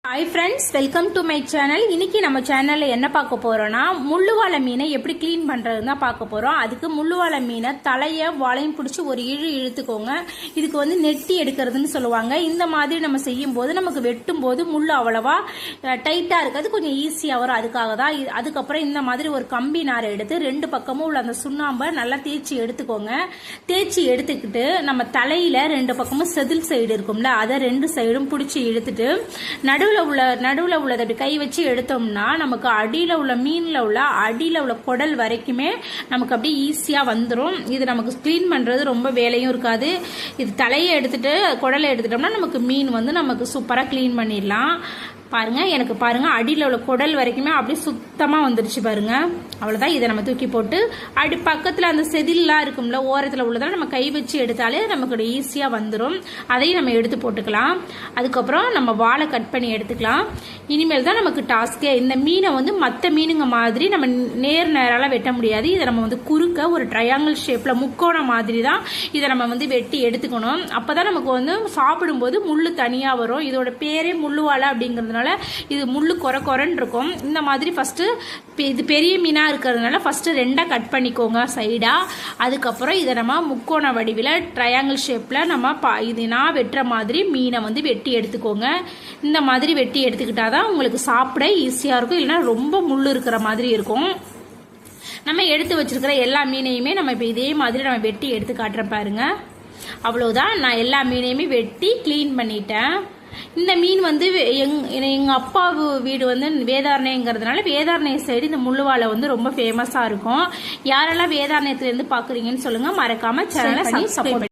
Hi friends welcome to my channel. இன்னைக்கு நம்ம சேனல்ல என்ன பார்க்க போறோம்னா முள்ளுவாலை மீனை எப்படி க்ளீன் பண்றதுன்னு தான் பார்க்க போறோம். அதுக்கு முள்ளுவாலை மீனை தலைய வாலையும் பிடிச்சி ஒரு இழுத்துக்கோங்க. இதுக்கு வந்து நெட்டி எடுக்கிறதுன்னு சொல்லுவாங்க. இந்த மாதிரி நம்ம செய்யும் போது நமக்கு வெட்டும் போது முள்ளு அவ்வளவா டைட்டா இருக்காது, கொஞ்சம் ஈஸியா வரும். அதுக்காக தான். அதுக்கப்புறம் இந்த மாதிரி ஒரு கம்பி நாரை எடுத்து ரெண்டு பக்கமும் உள்ள அந்த சுண்ணாம்பை நல்லா தேய்ச்சி எடுத்துக்கோங்க. தேய்ச்சி எடுத்துக்கிட்டு நம்ம தலையில ரெண்டு பக்கமும் செதில் சைடு இருக்கும்ல, அதை ரெண்டு சைடும் பிடிச்சி இழுத்துட்டு நடுவுல உள்ளதை அப்படி கை வச்சு எடுத்தோம்னா நமக்கு அடியில உள்ள மீன்ல உள்ள அடியில உள்ள குடல் வரைக்குமே நமக்கு அப்படி ஈஸியா வந்துடும். இது நமக்கு கிளீன் பண்றது ரொம்ப வேலையும் இருக்காது. இது தலையை எடுத்துட்டு குடலை எடுத்துட்டோம்னா நமக்கு மீன் வந்து நமக்கு சூப்பரா கிளீன் பண்ணிடலாம். பாருங்க, எனக்கு பாருங்க அடியில் உள்ள குடல் வரைக்குமே அப்படியே சுத்தமா வந்துருச்சு பாருங்க. அவ்வளவுதான். இதை நம்ம தூக்கி போட்டு அடி பக்கத்துல அந்த செதிலாம் இருக்கும்ல, ஓரத்துல உள்ளதால நம்ம கை வச்சு எடுத்தாலே நமக்கு ஈஸியா வந்துடும். அதையும் நம்ம எடுத்து போட்டுக்கலாம். அதுக்கப்புறம் நம்ம வாழை கட் பண்ணி எடுத்துக்கலாம். இனிமேல் தான் நமக்கு டாஸ்கே. இந்த மீனை வந்து மற்ற மீனுங்க மாதிரி நம்ம நேரால வெட்ட முடியாது. இதை நம்ம வந்து குறுக்க ஒரு ட்ரையாங்கிள் ஷேப்ல முக்கோண மாதிரி தான் இதை நம்ம வந்து வெட்டி எடுத்துக்கணும். அப்பதான் நமக்கு வந்து சாப்பிடும்போது முள்ளு தனியா வரும். இதோட பேரே முள்ளுவாலை அப்படிங்கிறதுனால இது முள்ளு கொரன்னு இருக்கும். இந்த மாதிரி ஃபர்ஸ்ட் இது பெரிய மீனா இருக்கிறதுனால ஃபர்ஸ்ட் ரெண்டா கட் பண்ணிக்கோங்க சைடா. அதுக்கப்புறம் இதை நம்ம முக்கோண வடிவில் ட்ரையாங்கிள் ஷேப்ல நம்ம இது நான் வெட்டுற மாதிரி மீனை வந்து வெட்டி எடுத்துக்கோங்க. இந்த மாதிரி வெட்டி எடுத்துக்கிட்டாதான் உங்களுக்கு சாப்பிட ஈஸியா இருக்கும். இல்லைன்னா ரொம்ப முள்ளு இருக்கிற மாதிரி இருக்கும். நம்ம எடுத்து வச்சிருக்கிற எல்லா மீனையுமே நம்ம இப்போ இதே மாதிரி நம்ம வெட்டி எடுத்து காட்டுறேன் பாருங்க. அவ்வளவுதான். நான் எல்லா மீனையுமே வெட்டி கிளீன் பண்ணிட்டேன். இந்த மீன் வந்து எங்க அப்பா வீடு வந்து வேதாரண்யங்கிறதுனால வேதாரண்ய சைடு இந்த முள்ளுவாலை வந்து ரொம்ப ஃபேமஸா இருக்கும். யாரெல்லாம் வேதாரண்யத்துல இருந்து பாக்குறீங்கன்னு சொல்லுங்க. மறக்காம சேனலை சப்ஸ்கிரைப்